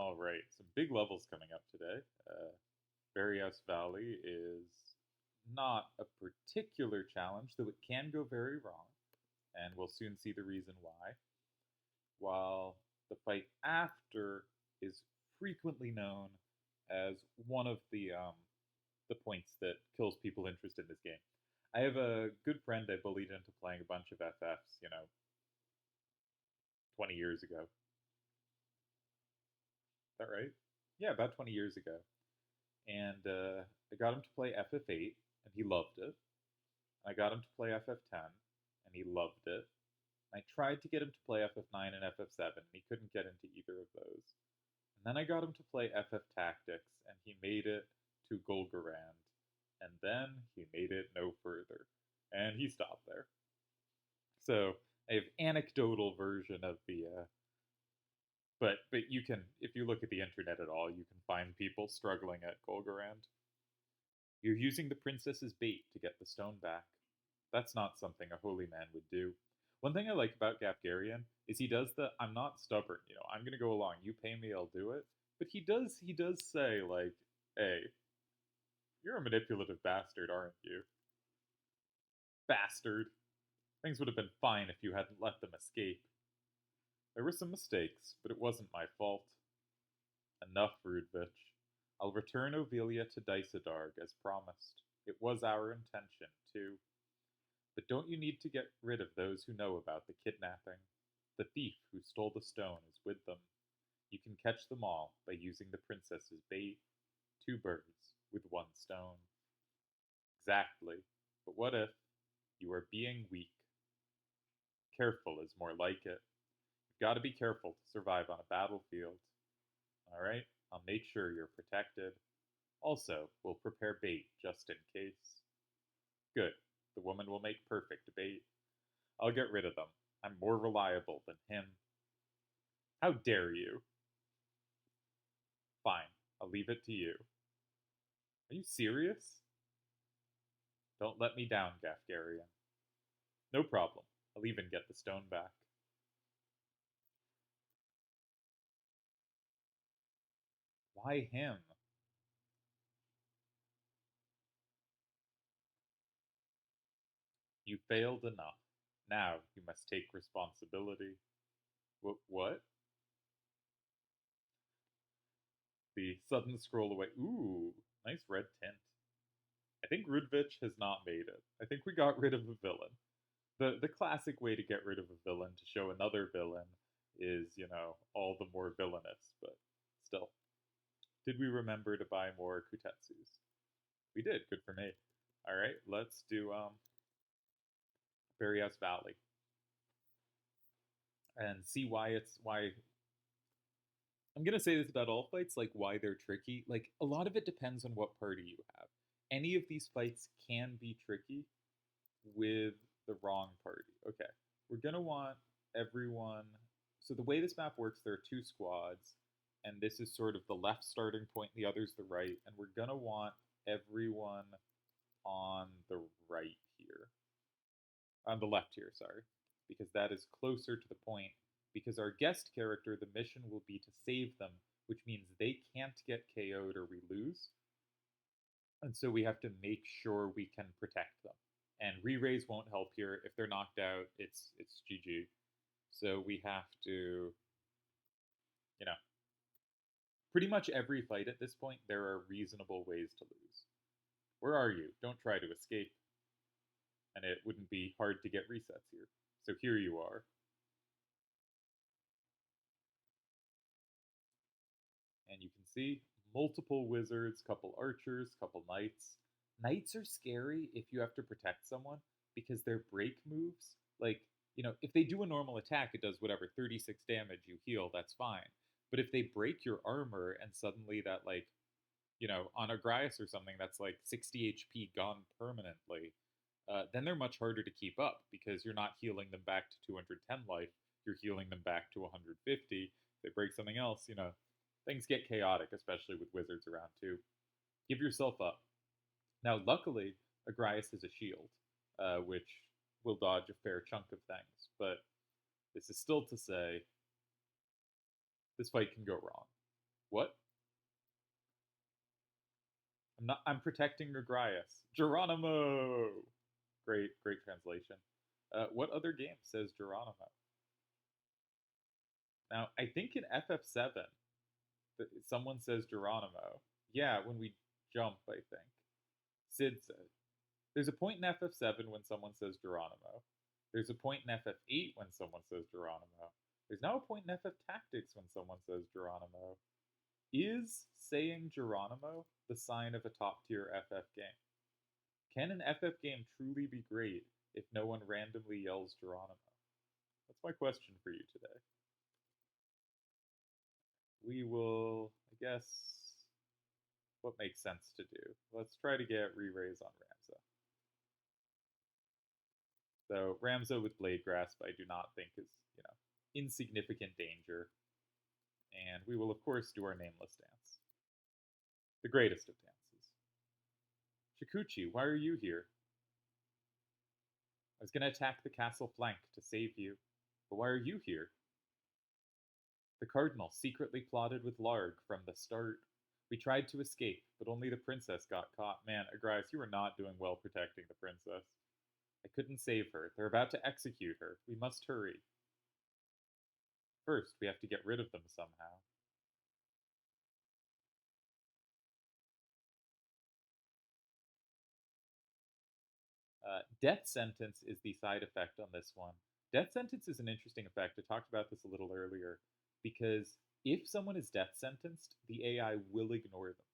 All right, some big levels coming up today. Bariaus Valley is not a particular challenge, though it can go very wrong, and we'll soon see the reason why. While the fight after is frequently known as one of the points that kills people interested in this game. I have a good friend I bullied into playing a bunch of FFs, 20 years ago. Is that right? Yeah, about 20 years ago. And I got him to play FF8, and he loved it. I got him to play FF10, and he loved it. I tried to get him to play FF9 and FF7, and he couldn't get into either of those. And then I got him to play FFTactics, and he made it to Golgorand. And then he made it no further. And he stopped there. So I have anecdotal version of the but you can, if you look at the internet at all, you can find people struggling at Golgorand. You're using the princess's bait to get the stone back. That's not something a holy man would do. One thing I like about Golgorand is he does the I'm not stubborn, I'm gonna go along. You pay me, I'll do it. But he does say like, hey, you're a manipulative bastard, aren't you? Bastard. Things would have been fine if you hadn't let them escape. There were some mistakes, but it wasn't my fault. Enough, Rudvich. I'll return Ovelia to Dysadarg as promised. It was our intention, too. But don't you need to get rid of those who know about the kidnapping? The thief who stole the stone is with them. You can catch them all by using the princess's bait. 2 birds with 1 stone. Exactly. But what if you are being weak? Careful is more like it. You've got to be careful to survive on a battlefield. Alright, I'll make sure you're protected. Also, we'll prepare bait just in case. Good, the woman will make perfect bait. I'll get rid of them. I'm more reliable than him. How dare you? Fine, I'll leave it to you. Are you serious? Don't let me down, Golgorand. No problem. I'll even get the stone back. Why him? You failed enough. Now you must take responsibility. What? The sudden scroll away. Ooh, nice red tint. I think Rudvich has not made it. I think we got rid of a villain. The classic way to get rid of a villain to show another villain is, all the more villainous, but still. Did we remember to buy more Kutetsus? We did, good for me. Alright, let's do Bariaus Valley. And see why I'm gonna say this about all fights, like why they're tricky. Like a lot of it depends on what party you have. Any of these fights can be tricky with the wrong party. Okay, we're gonna want everyone. So the way this map works, there are 2 squads, and this is sort of the left starting point, the other's the right, and we're gonna want everyone on the right here. On the left here, sorry, because that is closer to the point. Because our guest character, the mission will be to save them, which means they can't get KO'd or we lose. And so we have to make sure we can protect them. And re-raise won't help here. If they're knocked out, it's GG. So we have to, pretty much every fight at this point, there are reasonable ways to lose. Where are you? Don't try to escape. And it wouldn't be hard to get resets here. So here you are. And you can see multiple wizards, couple archers, couple knights. Knights are scary if you have to protect someone because their break moves, like, if they do a normal attack, it does whatever, 36 damage, you heal, that's fine. But if they break your armor and suddenly that, like, on a Grias or something, that's like 60 HP gone permanently, then they're much harder to keep up because you're not healing them back to 210 life, you're healing them back to 150. If they break something else, things get chaotic, especially with wizards around too. Give yourself up. Now, luckily, Agrias has a shield, which will dodge a fair chunk of things, but this is still to say this fight can go wrong. What? I'm protecting Bariaus. Geronimo! Great, great translation. What other game says Geronimo? Now, I think in FF7, someone says Geronimo. Yeah, when we jump, I think. Sid says. There's a point in FF7 when someone says Geronimo. There's a point in FF8 when someone says Geronimo. There's now a point in FFTactics when someone says Geronimo. Is saying Geronimo the sign of a top-tier FF game? Can an FF game truly be great if no one randomly yells Geronimo? That's my question for you today. We will, I guess, what makes sense to do? Let's try to get re-raise on Ramza. So Ramza with Blade Grasp I do not think is, insignificant danger. And we will of course do our nameless dance. The greatest of dances. Shikuchi, why are you here? I was gonna attack the castle flank to save you, but why are you here? The cardinal secretly plotted with Larg from the start. We tried to escape, but only the princess got caught. Man, Agrias, you are not doing well protecting the princess. I couldn't save her. They're about to execute her. We must hurry. First, we have to get rid of them somehow. Death Sentence is the side effect on this one. Death Sentence is an interesting effect. I talked about this a little earlier, because if someone is death sentenced, the AI will ignore them.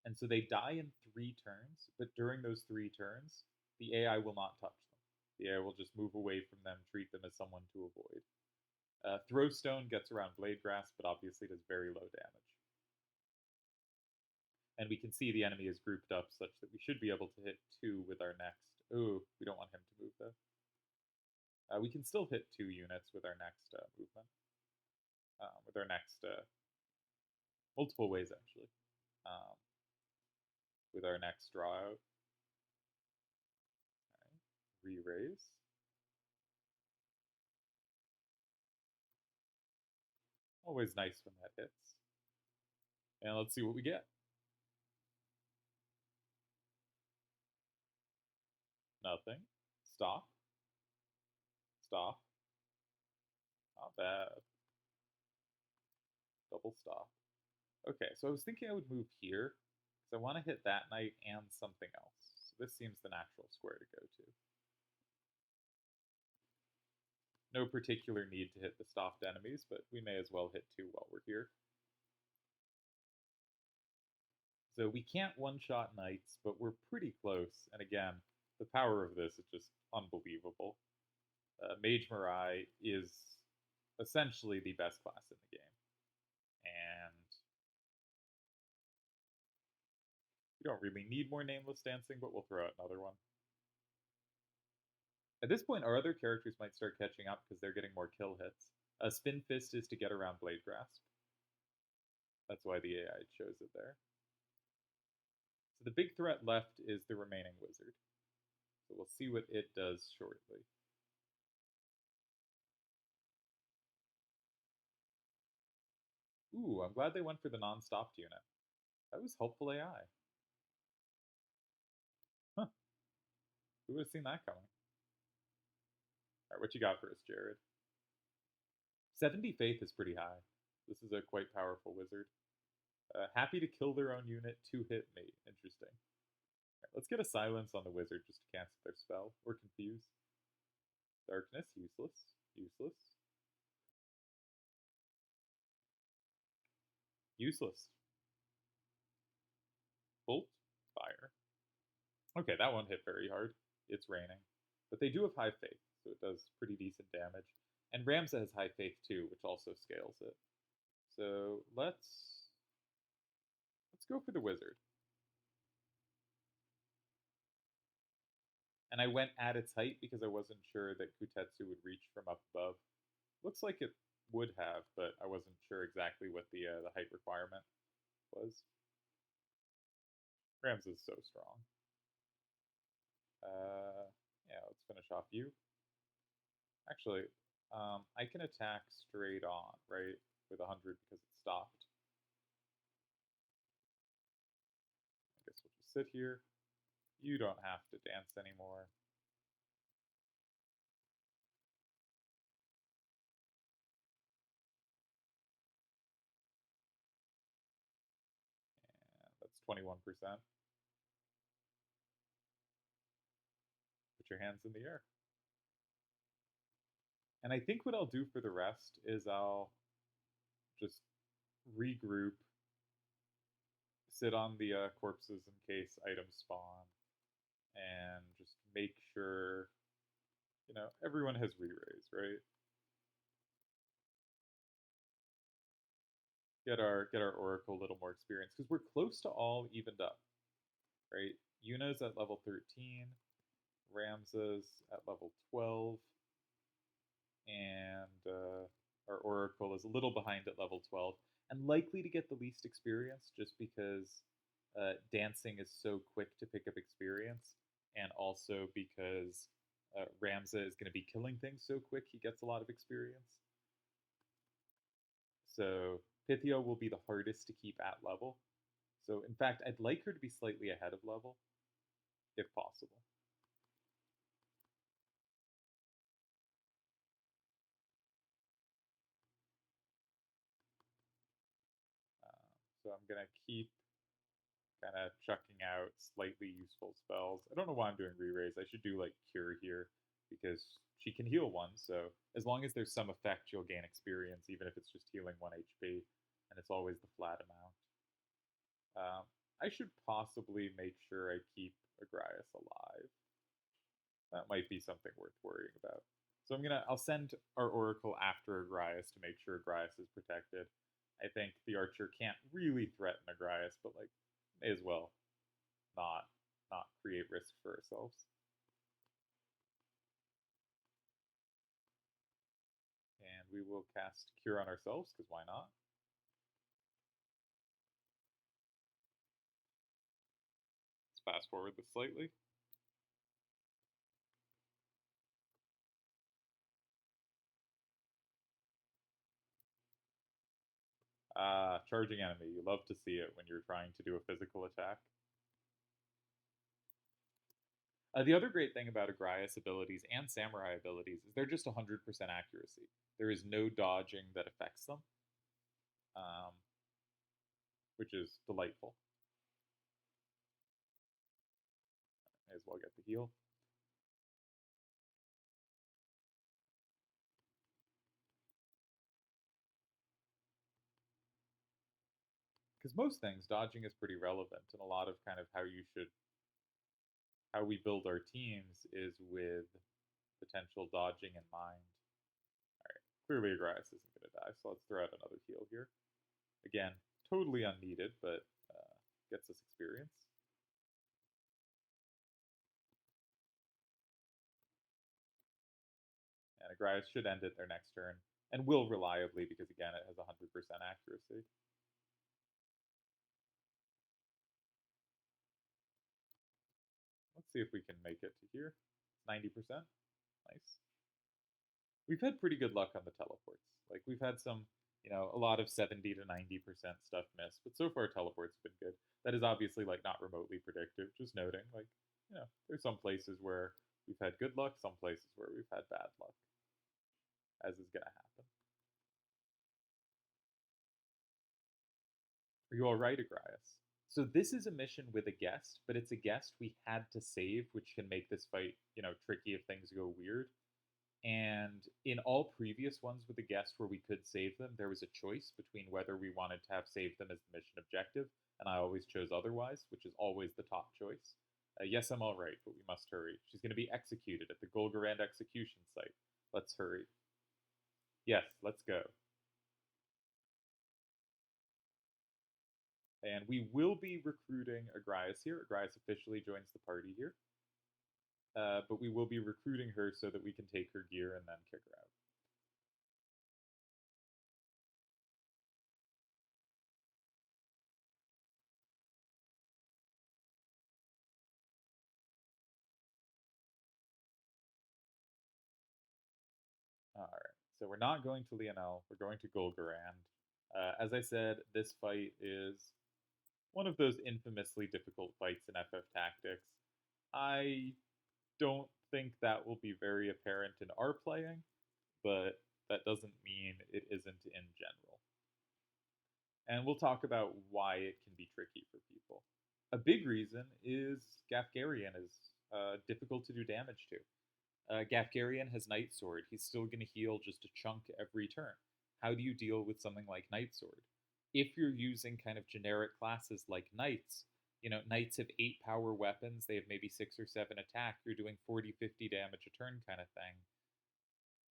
And so they die in 3 turns, but during those 3 turns, the AI will not touch them. The AI will just move away from them, treat them as someone to avoid. Throwstone gets around Blade Grasp, but obviously does very low damage. And we can see the enemy is grouped up such that we should be able to hit 2 with our next. Ooh, we don't want him to move though. We can still hit 2 units with our next movement. With our next multiple ways actually. With our next draw out. Okay. Re-raise. Always nice when that hits. And let's see what we get. Nothing. Stop. Stop. Not bad. Double stop. Okay, so I was thinking I would move here, because I want to hit that knight and something else. So this seems the natural square to go to. No particular need to hit the stopped enemies, but we may as well hit 2 while we're here. So we can't one-shot knights, but we're pretty close. And again, the power of this is just unbelievable. Mage Mirai is essentially the best class in the game. And we don't really need more nameless dancing, but we'll throw out another one. At this point, our other characters might start catching up because they're getting more kill hits. Spin Fist is to get around Blade Grasp. That's why the AI shows it there. So the big threat left is the remaining wizard. So we'll see what it does shortly. Ooh, I'm glad they went for the non-stopped unit. That was helpful AI. Huh. Who would have seen that coming? Alright, what you got for us, Jared? 70 faith is pretty high. This is a quite powerful wizard. Happy to kill their own unit, 2-hit me. Interesting. Right, let's get a silence on the wizard just to cancel their spell. Or confuse. Darkness, useless. Useless. Useless. Bolt, fire. Okay, that one hit very hard. It's raining. But they do have high faith, so it does pretty decent damage. And Ramza has high faith too, which also scales it. So let's go for the wizard. And I went at its height because I wasn't sure that Kutetsu would reach from up above. Looks like it would have, but I wasn't sure exactly what the height requirement was. Ramza is so strong. Yeah, let's finish off you. Actually, I can attack straight on, right? With 100 because it's stopped. sit here. You don't have to dance anymore. And that's 21%. Put your hands in the air. And I think what I'll do for the rest is I'll just regroup, sit on the corpses in case items spawn, and just make sure, everyone has re-raise, right? Get our Oracle a little more experience, because we're close to all evened up, right? Yuna's at level 13, Ramza's at level 12, and our Oracle is a little behind at level 12, and likely to get the least experience just because dancing is so quick to pick up experience, and also because Ramza is going to be killing things so quick he gets a lot of experience. So Pythia will be the hardest to keep at level. So in fact, I'd like her to be slightly ahead of level, if possible. So I'm going to keep kind of chucking out slightly useful spells. I don't know why I'm doing re-raise. I should do like Cure here, because she can heal 1, so as long as there's some effect, you'll gain experience, even if it's just healing 1 HP, and it's always the flat amount. I should possibly make sure I keep Agrias alive. That might be something worth worrying about. So I'll send our Oracle after Agrias to make sure Agrias is protected. I think the Archer can't really threaten Agrias, but may as well not create risk for ourselves. And we will cast Cure on ourselves, because why not? Let's fast forward this slightly. Charging enemy. You love to see it when you're trying to do a physical attack. The other great thing about Agrias abilities and Samurai abilities is they're just 100% accuracy. There is no dodging that affects them, which is delightful. May as well get the heal. Because most things, dodging is pretty relevant, and a lot of kind of how we build our teams is with potential dodging in mind. Alright, clearly Agrias isn't going to die, so let's throw out another heal here. Again, totally unneeded, but gets us experience. And Agrias should end it their next turn, and will reliably, because again, it has 100% accuracy. Let's see if we can make it to here. 90%. Nice. We've had pretty good luck on the teleports. We've had some, a lot of 70 to 90% stuff miss, but so far teleports have been good. That is obviously not remotely predictive, just noting, there's some places where we've had good luck, some places where we've had bad luck, as is going to happen. Are you alright, Agrias? So this is a mission with a guest, but it's a guest we had to save, which can make this fight, tricky if things go weird. And in all previous ones with a guest where we could save them, there was a choice between whether we wanted to have saved them as the mission objective, and I always chose otherwise, which is always the top choice. Yes, I'm alright, but we must hurry. She's going to be executed at the Golgorand execution site. Let's hurry. Yes, let's go. And we will be recruiting Agrias here. Agrias officially joins the party here. But we will be recruiting her so that we can take her gear and then kick her out. Alright, so we're not going to Lionel, we're going to Golgorand. As I said, this fight is One of those infamously difficult fights in FFTactics. I don't think that will be very apparent in our playing, but that doesn't mean it isn't in general. And we'll talk about why it can be tricky for people. A big reason is Golgorand is difficult to do damage to. Golgorand has Night Sword. He's still going to heal just a chunk every turn. How do you deal with something like Night Sword? If you're using kind of generic classes like Knights, Knights have 8 power weapons, they have maybe 6 or 7 attack, you're doing 40-50 damage a turn kind of thing.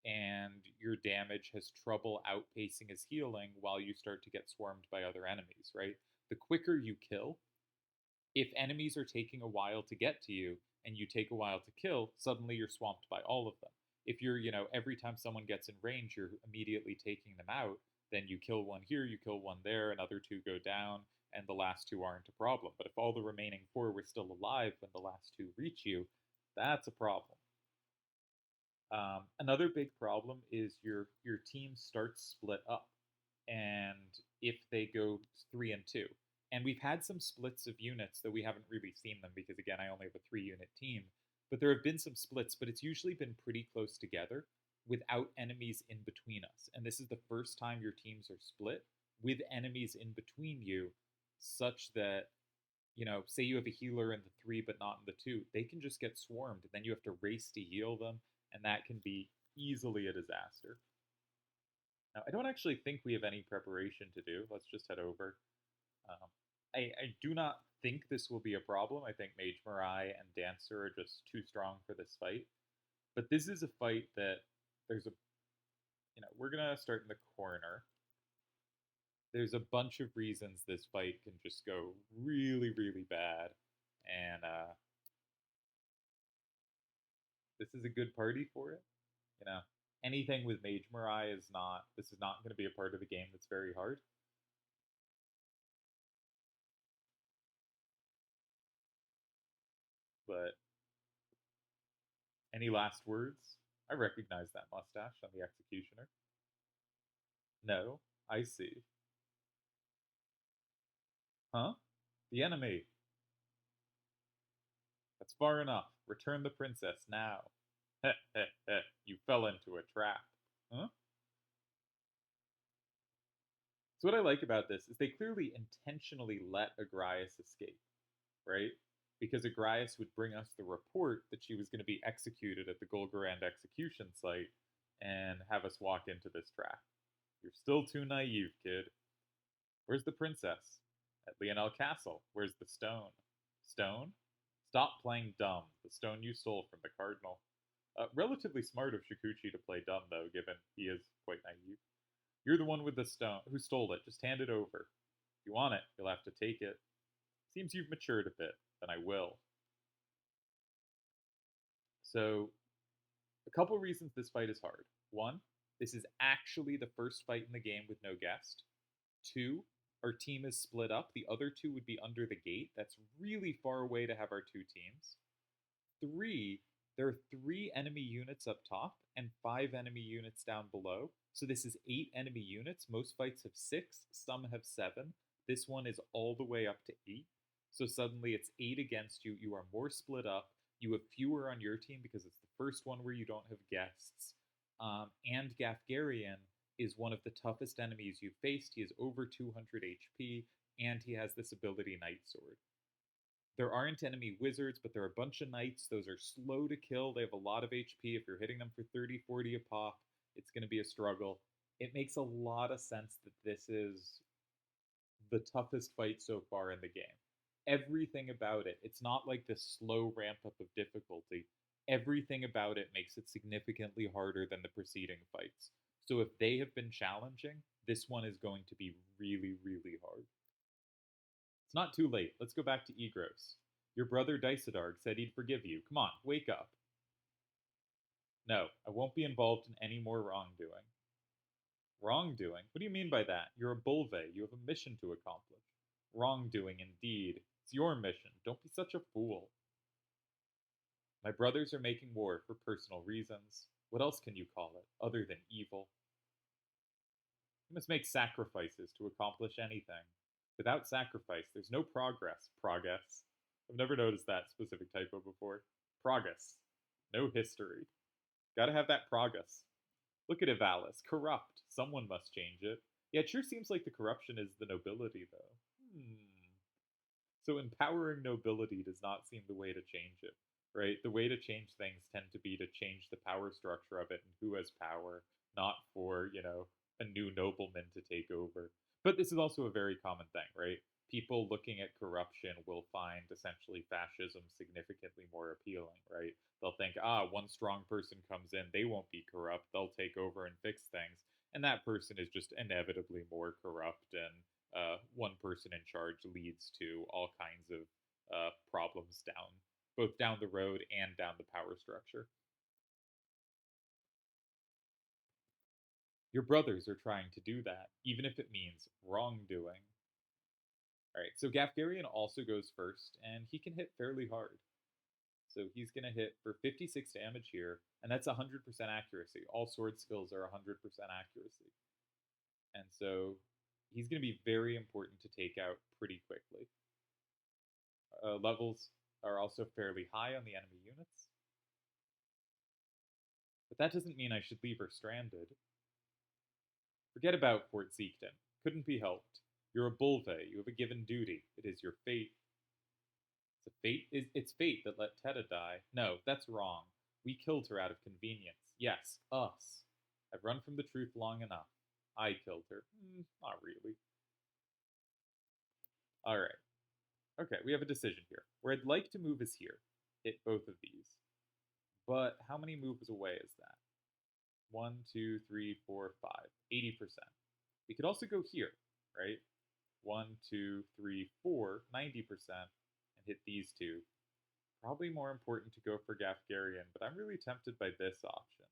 And your damage has trouble outpacing his healing while you start to get swarmed by other enemies, right? The quicker you kill, if enemies are taking a while to get to you and you take a while to kill, suddenly you're swamped by all of them. If you're, every time someone gets in range, you're immediately taking them out, then you kill one here, you kill one there, another 2 go down, and the last 2 aren't a problem. But if all the remaining 4 were still alive when the last 2 reach you, that's a problem. Another big problem is your team starts split up, and if they go 3 and 2, and we've had some splits of units, though we haven't really seen them because again I only have a 3-unit team. But there have been some splits, but it's usually been pretty close together without enemies in between us. And this is the first time your teams are split with enemies in between you, such that say you have a healer in the 3 but not in the 2, they can just get swarmed, and then you have to race to heal them. And that can be easily a disaster. Now, I don't actually think we have any preparation to do. Let's just head over. I do not think this will be a problem. I think Mage Mirai and Dancer are just too strong for this fight. But this is a fight that there's a... we're going to start in the corner. There's a bunch of reasons this fight can just go really, really bad. And this is a good party for it. Anything with Mage Mirai this is not going to be a part of the game that's very hard. But any last words? I recognize that mustache on the Executioner. No, I see. Huh? The enemy. That's far enough. Return the princess now. Heh heh heh. You fell into a trap. Huh? So what I like about this is they clearly intentionally let Agrias escape, right? Because Agrias would bring us the report that she was going to be executed at the Golgorand execution site and have us walk into this trap. You're still too naive, kid. Where's the princess? At Lionel Castle. Where's the stone? Stone? Stop playing dumb. The stone you stole from the cardinal. Relatively smart of Shikuchi to play dumb, though, given he is quite naive. You're the one with the stone who stole it. Just hand it over. If you want it, you'll have to take it. Seems you've matured a bit. Then I will. So, a couple reasons this fight is hard. 1, this is actually the first fight in the game with no guest. 2, our team is split up. The other 2 would be under the gate. That's really far away to have our 2 teams. 3, there are 3 enemy units up top and 5 enemy units down below. So this is 8 enemy units. Most fights have 6, some have 7. This one is all the way up to 8. So suddenly it's 8 against you. You are more split up. You have fewer on your team because it's the first one where you don't have guests. And Golgorand is one of the toughest enemies you've faced. He is over 200 HP, and he has this ability Night Sword. There aren't enemy wizards, but there are a bunch of knights. Those are slow to kill. They have a lot of HP. If you're hitting them for 30, 40 a pop, it's going to be a struggle. It makes a lot of sense that this is the toughest fight so far in the game. Everything about it, it's not like this slow ramp up of difficulty. Everything about it makes it significantly harder than the preceding fights. So if they have been challenging, this one is going to be really, really hard. It's not too late. Let's go back to Egros. Your brother Daisadarg said he'd forgive you. Come on, wake up. No, I won't be involved in any more wrongdoing. Wrongdoing? What do you mean by that? You're a Bulve. You have a mission to accomplish. Wrongdoing, indeed. It's your mission. Don't be such a fool. My brothers are making war for personal reasons. What else can you call it, other than evil? You must make sacrifices to accomplish anything. Without sacrifice, there's no progress. Progress. I've never noticed that specific typo before. Progress. No history. Gotta have that progress. Look at Ivalis. Corrupt. Someone must change it. Yeah, it sure seems like the corruption is the nobility, though. So empowering nobility does not seem the way to change it, right? The way to change things tend to be to change the power structure of it and who has power, not for, a new nobleman to take over. But this is also a very common thing, right? People looking at corruption will find essentially fascism significantly more appealing, right? They'll think, one strong person comes in, they won't be corrupt, they'll take over and fix things. And that person is just inevitably more corrupt, and one person in charge leads to all kinds of problems both down the road and down the power structure. Your brothers are trying to do that, even if it means wrongdoing. Alright, so Gafgarian also goes first, and he can hit fairly hard. So he's going to hit for 56 damage here, and that's 100% accuracy. All sword skills are 100% accuracy. And so he's going to be very important to take out pretty quickly. Levels are also fairly high on the enemy units. But that doesn't mean I should leave her stranded. Forget about Fort Seekton. Couldn't be helped. You're a Bulve. You have a given duty. It is your fate. It's fate that let Teta die. No, that's wrong. We killed her out of convenience. Yes, us. I've run from the truth long enough. I killed her. Not really. Alright. Okay, we have a decision here. Where I'd like to move is here. Hit both of these. But how many moves away is that? 1, 2, 3, 4, 5. 80%. We could also go here, right? 1, 2, 3, 4, 90%, and hit these two. Probably more important to go for Gafgarian, but I'm really tempted by this option.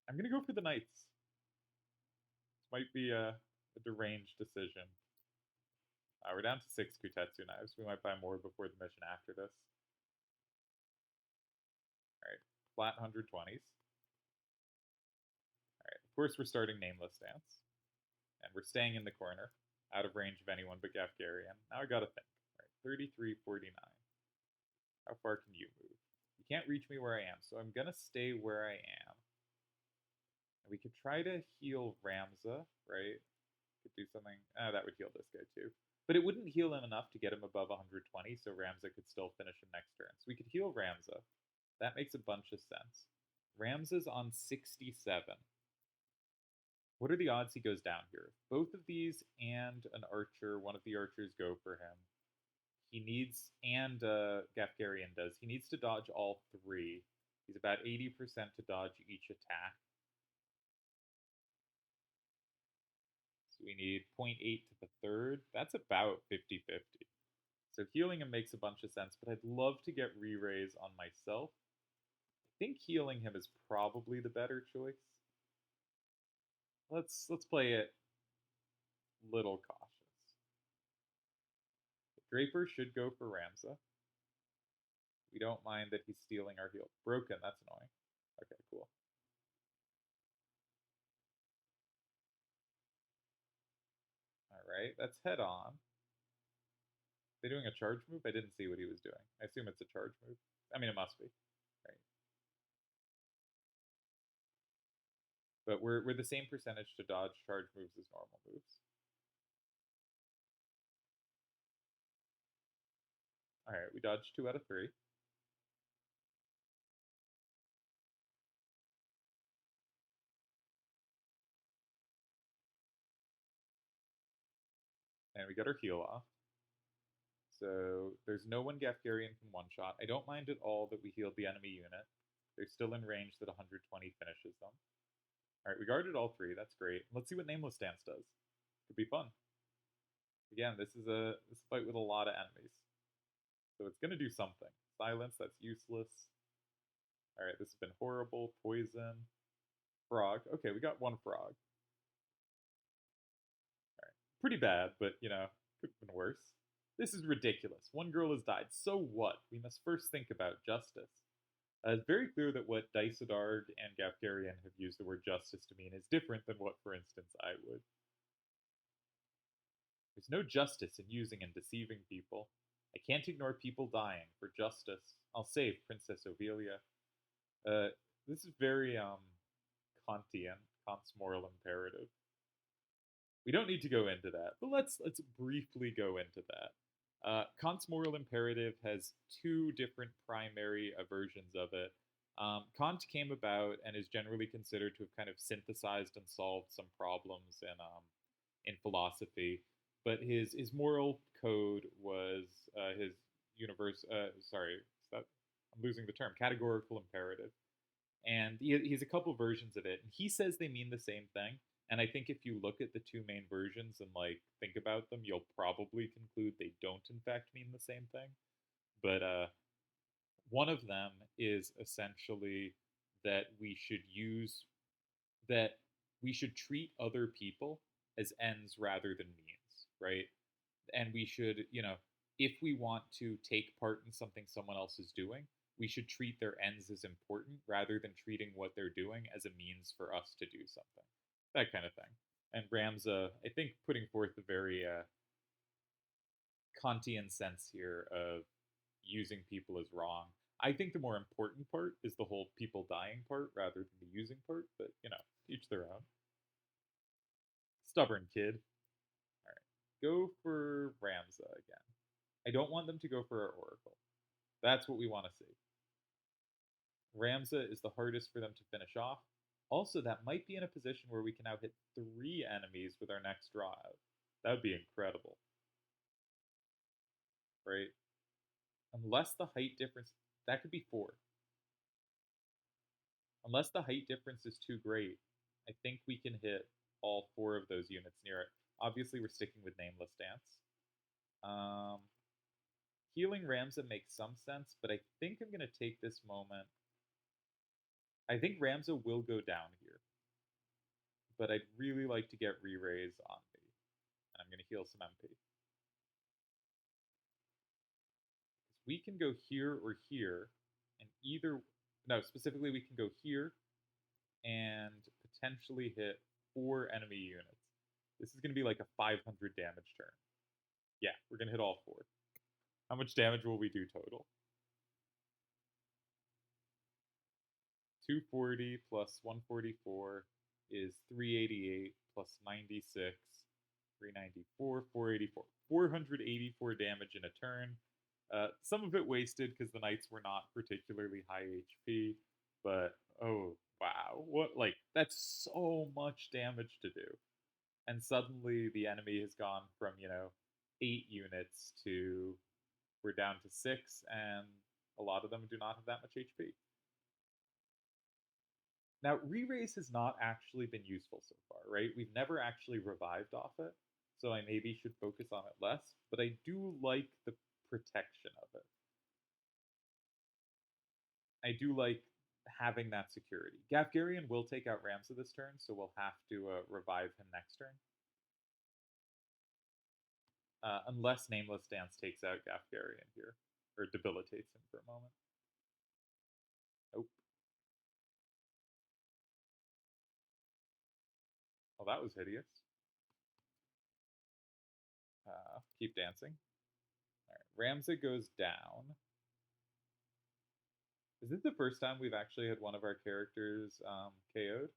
I'm going to go for the Knights. This might be a deranged decision. We're down to 6 Kutetsu knives. We might buy more before the mission after this. Alright, flat 120s. Alright, of course we're starting Nameless Dance. And we're staying in the corner, out of range of anyone but Gafgarian. Now I gotta think. Alright, 3349. How far can you move? You can't reach me where I am, so I'm gonna stay where I am. And we could try to heal Ramza, right? Could do something. That would heal this guy too. But it wouldn't heal him enough to get him above 120, so Ramza could still finish him next turn. So we could heal Ramza. That makes a bunch of sense. Ramza's on 67. What are the odds he goes down here? Both of these and an archer, one of the archers go for him. He needs, and Gafgarian does, he needs to dodge all 3. He's about 80% to dodge each attack. So we need 0.8 to the third. That's about 50-50. So healing him makes a bunch of sense, but I'd love to get re-raise on myself. I think healing him is probably the better choice. Let's play it little cautious. Draper should go for Ramza. We don't mind that he's stealing our heal. Broken, that's annoying. Okay, cool. Alright, that's head on. Are they doing a charge move? I didn't see what he was doing. I assume it's a charge move. I mean, it must be. Right. But we're the same percentage to dodge charge moves as normal moves. Alright, we dodged 2 out of 3. And we got our heal off. So there's no one Gafgarian can one-shot. I don't mind at all that we healed the enemy unit. They're still in range that 120 finishes them. Alright, we guarded all 3. That's great. Let's see what Nameless Dance does. Could be fun. Again, this is a fight with a lot of enemies. So it's going to do something. Silence, that's useless. Alright, this has been horrible. Poison. Frog. Okay, we got 1 frog. Alright, pretty bad, but, could have been worse. This is ridiculous. 1 girl has died. So what? We must first think about justice. It's very clear that what Daisadard and Gafgarian have used the word justice to mean is different than what, for instance, I would. There's no justice in using and deceiving people. I can't ignore people dying for justice. I'll save Princess Ovelia. Uh, this is very Kantian, Kant's moral imperative. We don't need to go into that, but let's briefly go into that. Kant's moral imperative has two different primary versions of it. Kant came about and is generally considered to have kind of synthesized and solved some problems in philosophy, but his moral code was his universe. Sorry, I'm losing the term. Categorical imperative, and he has a couple versions of it, and he says they mean the same thing. And I think if you look at the two main versions and like think about them, you'll probably conclude they don't in fact mean the same thing. But one of them is essentially that that we should treat other people as ends rather than means, right? And we should, if we want to take part in something someone else is doing, we should treat their ends as important rather than treating what they're doing as a means for us to do something. That kind of thing. And Ramza, I think, putting forth a very Kantian sense here of using people as wrong. I think the more important part is the whole people dying part rather than the using part, but, each their own. Stubborn kid. All right. Go for Ramza again. I don't want them to go for our Oracle. That's what we want to see. Ramza is the hardest for them to finish off. Also, that might be in a position where we can now hit 3 enemies with our next draw out. That would be incredible. Right? Unless the height difference... That could be 4. Unless the height difference is too great, I think we can hit all 4 of those units near it. Obviously, we're sticking with Nameless Dance. Healing Ramza makes some sense, but I think I'm going to take this moment... I think Ramza will go down here, but I'd really like to get re-raise on me, and I'm going to heal some MP. We can go here or here, and specifically we can go here and potentially hit 4 enemy units. This is going to be like a 500 damage turn. Yeah, we're going to hit all 4. How much damage will we do total? 240 plus 144 is 388 plus 96, 394, 484. 484 damage in a turn. Some of it wasted because the knights were not particularly high HP, but oh wow, that's so much damage to do. And suddenly the enemy has gone from 8 units to we're down to 6, and a lot of them do not have that much HP. Now, re-raise has not actually been useful so far, right? We've never actually revived off it, so I maybe should focus on it less, but I do like the protection of it. I do like having that security. Gafgarian will take out Ramza this turn, so we'll have to revive him next turn. Unless Nameless Dance takes out Gafgarian here, or debilitates him for a moment. Nope. Well, that was hideous. Keep dancing. Alright, Ramza goes down. Is this the first time we've actually had one of our characters KO'd?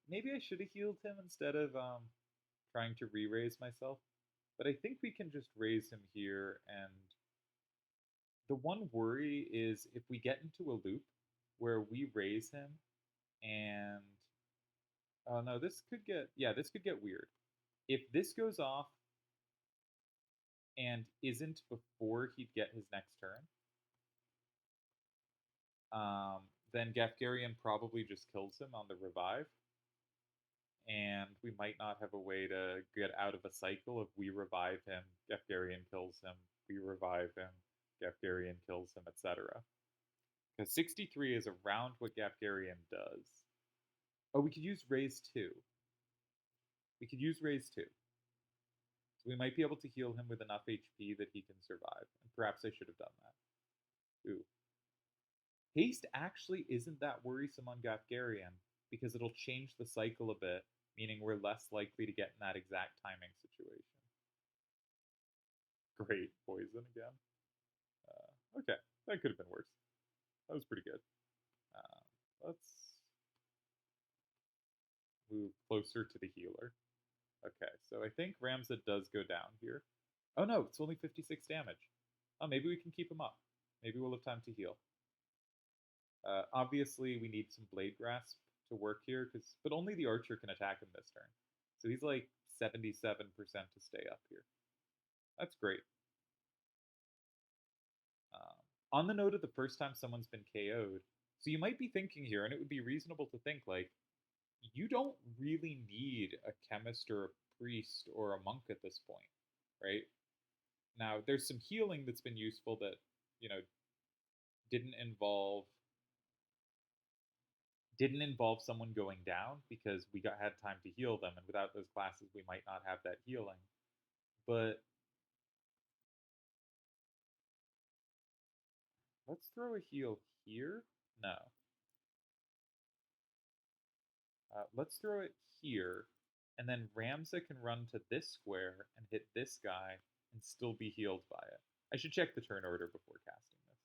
Maybe I should have healed him instead of trying to re-raise myself. But I think we can just raise him here, and the one worry is if we get into a loop where we raise him and... Oh no, this could get weird. If this goes off and isn't before he'd get his next turn, then Gafgarian probably just kills him on the revive, and we might not have a way to get out of a cycle of we revive him, Gafgarian kills him, we revive him, Gafgarian kills him, etc. Because 63 is around what Gafgarian does. Oh, we could use Raise 2. We could use Raise 2. So we might be able to heal him with enough HP that he can survive. And perhaps I should have done that. Ooh. Haste actually isn't that worrisome on Golgorand because it'll change the cycle a bit, meaning we're less likely to get in that exact timing situation. Great, poison again. Okay, that could have been worse. That was pretty good. Let's move closer to the healer. Okay, so I think Ramza does go down here. Oh no, it's only 56 damage. Oh, maybe we can keep him up. Maybe we'll have time to heal. Obviously, we need some Blade Grasp to work here, but only the Archer can attack him this turn. So he's like 77% to stay up here. That's great. On the note of the first time someone's been KO'd, so you might be thinking here, and it would be reasonable to think, like, you don't really need a chemist or a priest or a monk at this point, right? Now, there's some healing that's been useful that, you know, didn't involve someone going down because we had time to heal them, and without those classes, we might not have that healing. But let's throw a heal here. No. Let's throw it here, and then Ramza can run to this square and hit this guy and still be healed by it. I should check the turn order before casting this.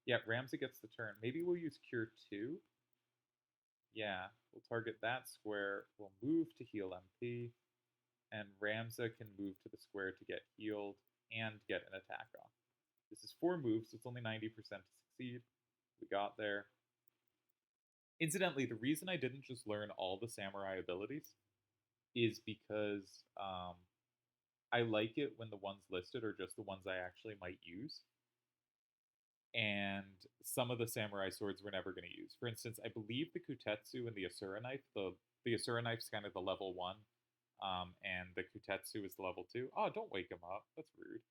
Yeah, Ramza gets the turn. Maybe we'll use Cure 2. Yeah, we'll target that square. We'll move to heal MP, and Ramza can move to the square to get healed and get an attack off. This is 4 moves, so it's only 90% to succeed. We got there. Incidentally, the reason I didn't just learn all the samurai abilities is because I like it when the ones listed are just the ones I actually might use. And some of the samurai swords we're never going to use. For instance, I believe the Kutetsu and the Asura knife, the Asura knife's kind of the level 1, and the Kutetsu is the level 2. Oh, don't wake him up. That's rude.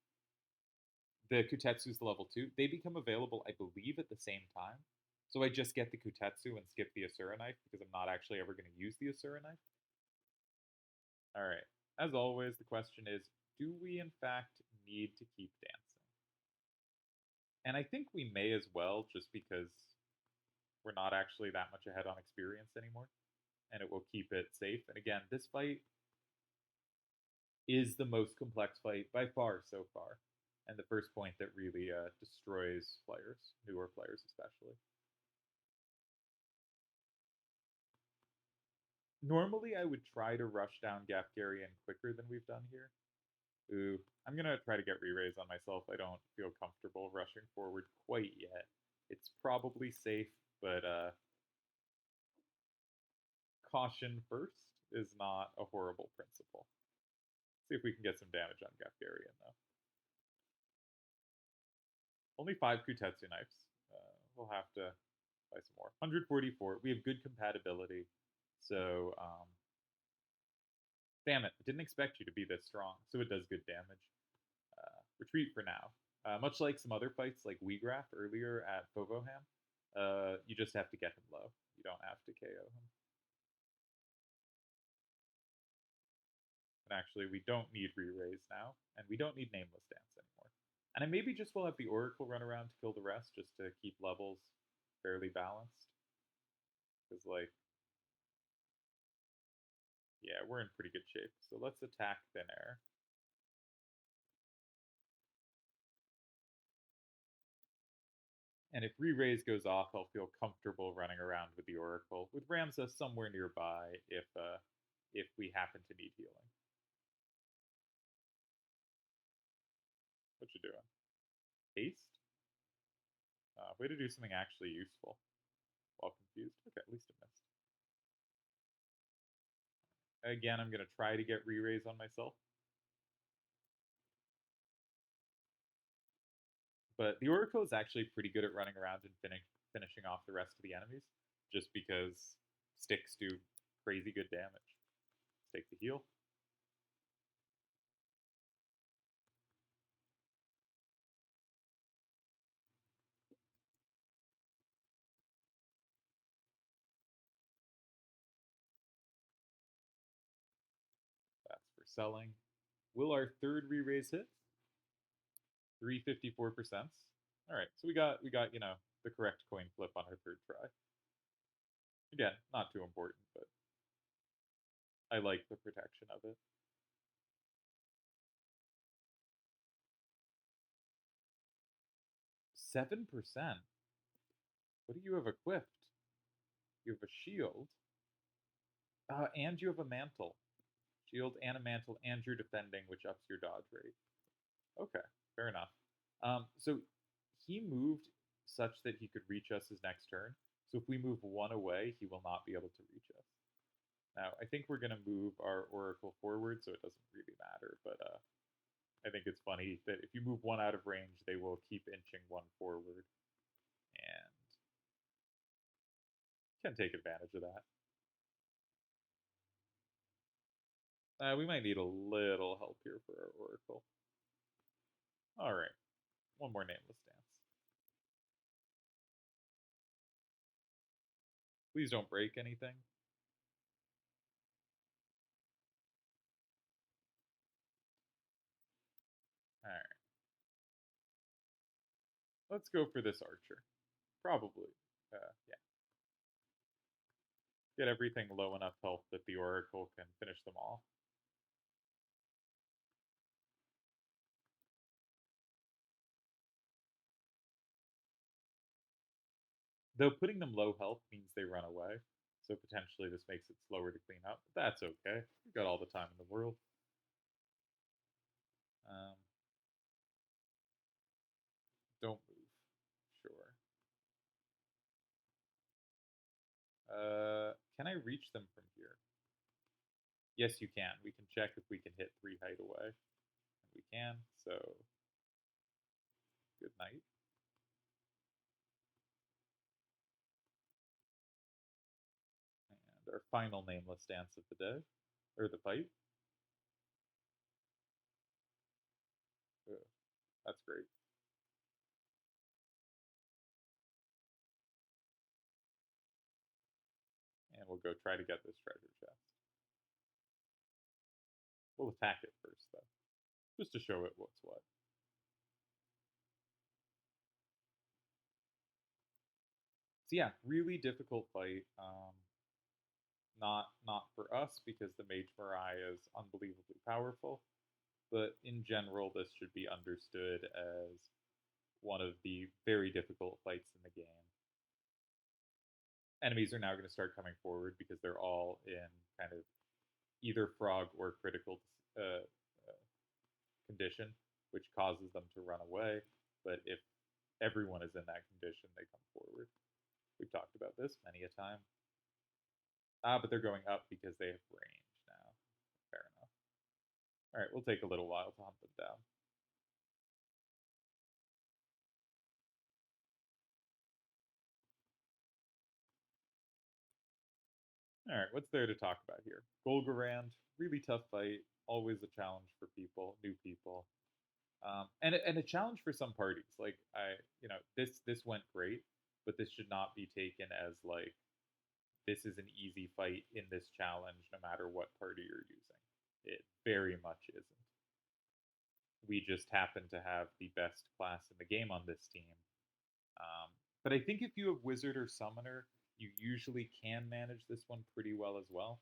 The Kutetsu is the level 2. They become available, I believe, at the same time. So I just get the Kutetsu and skip the Asura knife because I'm not actually ever going to use the Asura knife. Alright, as always, the question is, do we in fact need to keep dancing? And I think we may as well, just because we're not actually that much ahead on experience anymore, and it will keep it safe. And again, this fight is the most complex fight by far so far, and the first point that really destroys players, newer players especially. Normally, I would try to rush down Golgorand quicker than we've done here. Ooh, I'm going to try to get re-raise on myself. I don't feel comfortable rushing forward quite yet. It's probably safe, but caution first is not a horrible principle. See if we can get some damage on Golgorand, though. Only 5 Kutetsu knives. We'll have to buy some more. 144. We have good compatibility. So, damn it. I didn't expect you to be this strong. So it does good damage. Retreat for now. Much like some other fights like Weegraf earlier at Fovoham, you just have to get him low. You don't have to KO him. And actually, we don't need re-raise now, and we don't need Nameless Dance anymore. And I maybe just will have the Oracle run around to kill the rest, just to keep levels fairly balanced. Because, like, yeah, we're in pretty good shape. So let's attack Thin Air. And if re-raise goes off, I'll feel comfortable running around with the Oracle, with Ramza somewhere nearby if we happen to need healing. What you doing? Haste? Way to do something actually useful. While confused. Okay, at least it missed. Again, I'm going to try to get re-raise on myself. But the Oracle is actually pretty good at running around and finishing off the rest of the enemies, just because sticks do crazy good damage. Let's take the heal. That's for selling. Will our third re-raise hit? 354%. All right, so we got 30% the correct coin flip on her third try. Again, not too important, but I like the protection of it. 7%? What do you have equipped? You have a shield. And you have a mantle. Shield and a mantle, and you're defending, which ups your dodge rate. Okay, fair enough. So he moved such that he could reach us his next turn. So if we move one away, he will not be able to reach us. Now, I think we're going to move our Oracle forward, so it doesn't really matter. But I think it's funny that if you move one out of range, they will keep inching one forward. And can take advantage of that. We might need a little help here for our Oracle. All right. One more nameless dance. Please don't break anything. All right. Let's go for this archer. Probably. Yeah. Get everything low enough health that the Oracle can finish them all. Though putting them low health means they run away, so potentially this makes it slower to clean up. But that's okay. We've got all the time in the world. Don't move. Sure. Can I reach them from here? Yes, you can. We can check if we can hit 3 height away. And we can, so good night. And our final nameless dance of the day, or the fight. Ugh, that's great. And we'll go try to get this treasure chest. We'll attack it first, though, just to show it what's what. So yeah, really difficult fight. Not for us because the Mage Mirai is unbelievably powerful, but in general, this should be understood as one of the very difficult fights in the game. Enemies are now going to start coming forward because they're all in kind of either frog or critical condition, which causes them to run away. But if everyone is in that condition, they come forward. We've talked about this many a time. But they're going up because they have range now. Fair enough. All right, we'll take a little while to hunt them down. All right, what's there to talk about here? Golgorand, really tough fight, always a challenge for people, new people, and a challenge for some parties. Like this went great, but this should not be taken as like this is an easy fight in this challenge, no matter what party you're using. It very much isn't. We just happen to have the best class in the game on this team. But I think if you have Wizard or Summoner, you usually can manage this one pretty well as well.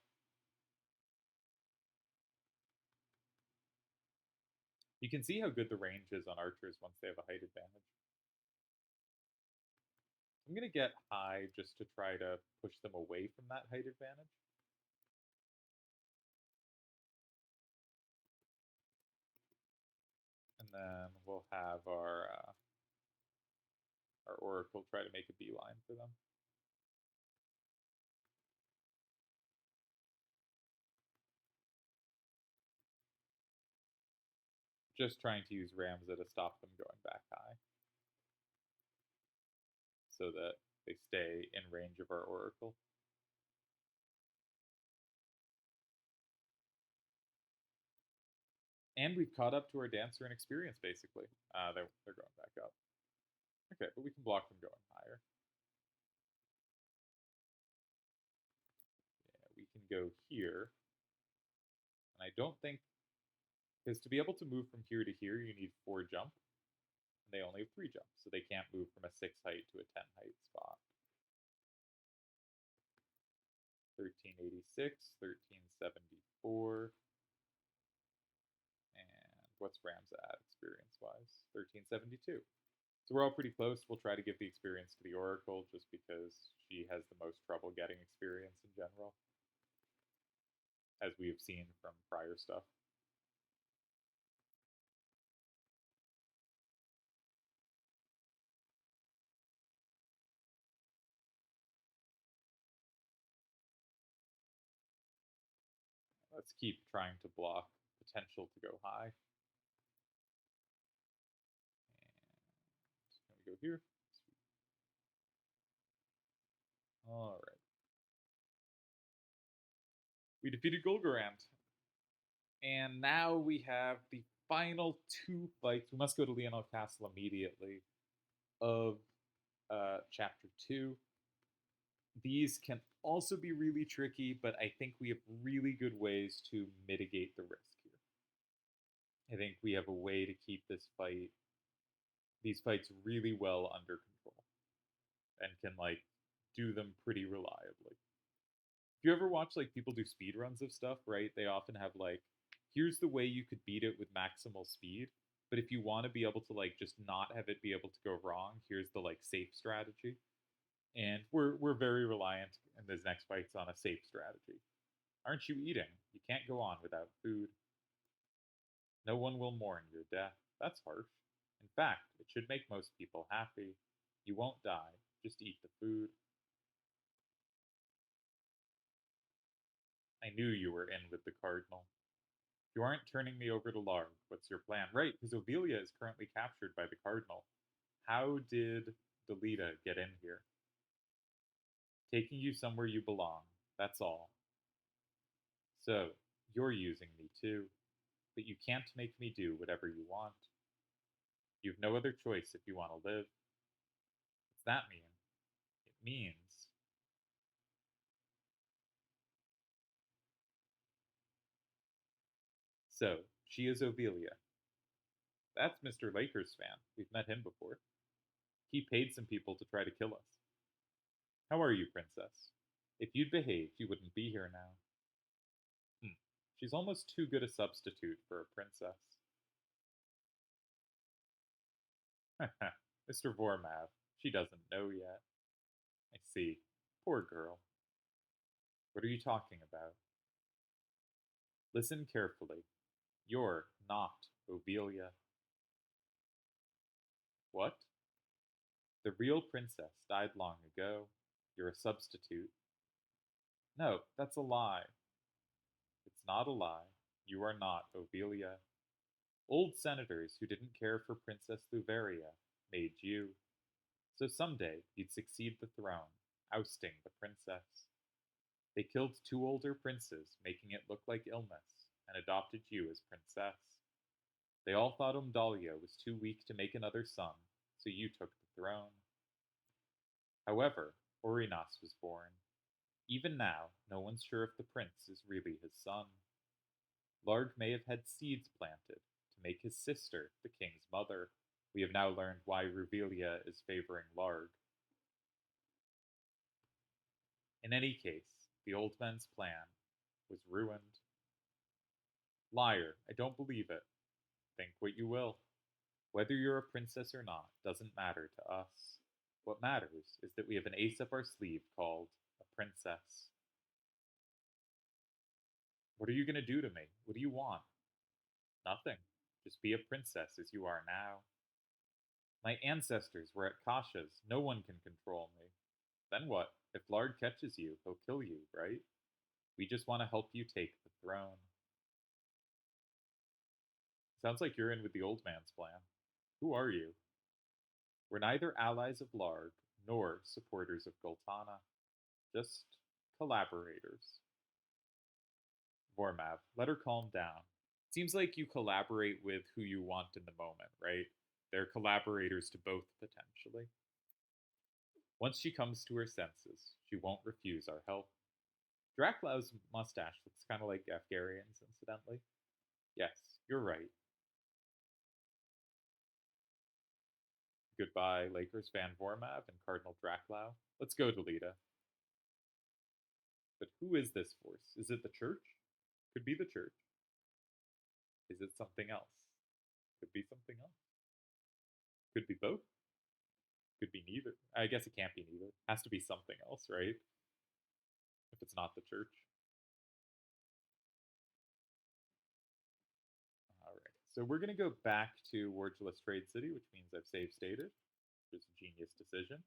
You can see how good the range is on archers once they have a height advantage. I'm going to get high just to try to push them away from that height advantage. And then we'll have our Oracle try to make a beeline for them. Just trying to use Ramza to stop them going back high, so that they stay in range of our Oracle. And we've caught up to our Dancer and Experience, basically. They're going back up. Okay, but we can block them going higher. Yeah, we can go here. And I don't think... Because to be able to move from here to here, you need 4 jump. And they only have 3 jumps, so they can't move from a 6 height to a 10 height spot. 1386, 1374, and what's Ram's at experience-wise? 1372. So we're all pretty close. We'll try to give the experience to the Oracle just because she has the most trouble getting experience in general, as we have seen from prior stuff. Let's keep trying to block potential to go high. And can we go here? All right. We defeated Golgorand. And now we have the final 2 fights. We must go to Leonel Castle immediately of Chapter 2. These can also be really tricky, but I think we have really good ways to mitigate the risk here. I think we have a way to keep these fights really well under control and can do them pretty reliably. If you ever watch people do speedruns of stuff, right? They often have here's the way you could beat it with maximal speed, but if you want to be able to just not have it be able to go wrong, here's the safe strategy. And we're very reliant in this next fights on a safe strategy. Aren't you eating? You can't go on without food. No one will mourn your death. That's harsh. In fact, it should make most people happy. You won't die. Just eat the food. I knew you were in with the Cardinal. You aren't turning me over to Larg. What's your plan? Right, because Ovelia is currently captured by the Cardinal. How did Delita get in here? Taking you somewhere you belong. That's all. So, you're using me too, but you can't make me do whatever you want. You've no other choice if you want to live. What's that mean? It means so, she is Ovelia. That's Mr. Lakers fan. We've met him before. He paid some people to try to kill us. How are you, Princess? If you'd behaved, you wouldn't be here now. She's almost too good a substitute for a princess. Mr. Vormav, she doesn't know yet. I see. Poor girl. What are you talking about? Listen carefully. You're not Ovelia. What? The real princess died long ago. You're a substitute. No, that's a lie. It's not a lie. You are not Ovelia. Old senators who didn't care for Princess Louveria made you. So someday you'd succeed the throne, ousting the princess. They killed 2 older princes, making it look like illness, and adopted you as princess. They all thought Umdalia was too weak to make another son, so you took the throne. However, Orinas was born. Even now, no one's sure if the prince is really his son. Larg may have had seeds planted to make his sister the king's mother. We have now learned why Ruvelia is favoring Larg. In any case, the old man's plan was ruined. Liar, I don't believe it. Think what you will. Whether you're a princess or not doesn't matter to us. What matters is that we have an ace up our sleeve called a princess. What are you going to do to me? What do you want? Nothing. Just be a princess as you are now. My ancestors were at Kasha's. No one can control me. Then what? If Lard catches you, he'll kill you, right? We just want to help you take the throne. Sounds like you're in with the old man's plan. Who are you? We're neither allies of Larg nor supporters of Goltana. Just collaborators. Vormav, let her calm down. Seems like you collaborate with who you want in the moment, right? They're collaborators to both, potentially. Once she comes to her senses, she won't refuse our help. Draklau's mustache looks kind of like Afgharian's, incidentally. Yes, you're right. Goodbye, Lakers Van Vormav and Cardinal Draklau. Let's go, Delita. But who is this force? Is it the church? Could be the church. Is it something else? Could be something else. Could be both. Could be neither. I guess it can't be neither. Has to be something else, right? If it's not the church. Alright, so we're going to go back to Wardulous Trade City, which means I've save stated, which is a genius decision,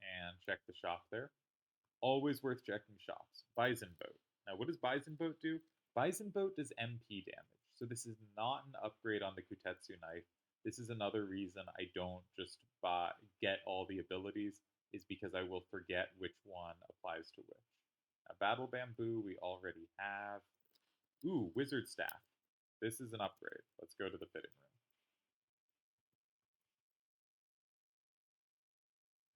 and check the shop there. Always worth checking shops. Bison Boat. Now, what does Bison Boat do? Bison Boat does MP damage, so this is not an upgrade on the Kutetsu knife. This is another reason I don't just get all the abilities, is because I will forget which one applies to which. Now, Battle Bamboo we already have. Ooh, Wizard Staff. This is an upgrade. Let's go to the fitting room.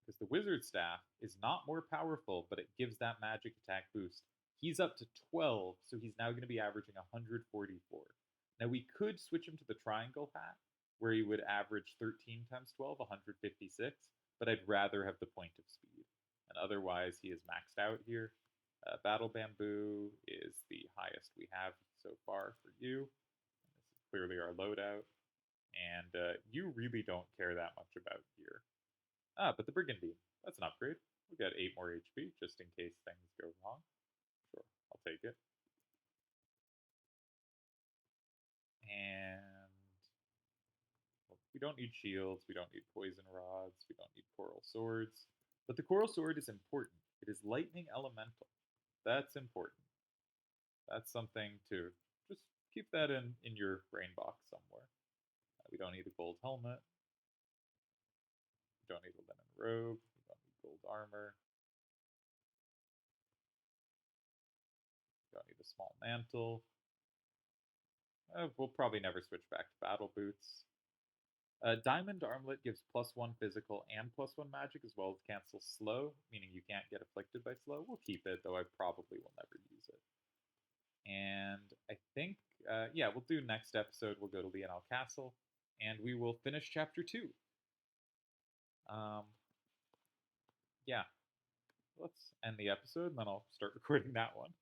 Because the Wizard Staff is not more powerful, but it gives that magic attack boost. He's up to 12, so he's now going to be averaging 144. Now, we could switch him to the Triangle Hat, where he would average 13 times 12, 156, but I'd rather have the point of speed. And otherwise, he is maxed out here. Battle Bamboo is the highest we have so far for you. This is clearly our loadout. And you really don't care that much about gear. But the Brigand Beam, that's an upgrade. We'll get 8 more HP, just in case things go wrong. Sure, I'll take it. And well, we don't need shields, we don't need poison rods, we don't need coral swords. But the coral sword is important. It is lightning elemental. That's important. That's something to just keep that in your brain box somewhere. We don't need a gold helmet. We don't need a linen robe. We don't need gold armor. We don't need a small mantle. We'll probably never switch back to battle boots. Diamond Armlet gives +1 physical and +1 magic, as well as cancel slow, meaning you can't get afflicted by slow. We'll keep it, though I probably will never use it. And I think, yeah, we'll do next episode. We'll go to Leonel Castle, and we will finish Chapter 2. Yeah, let's end the episode, and then I'll start recording that one.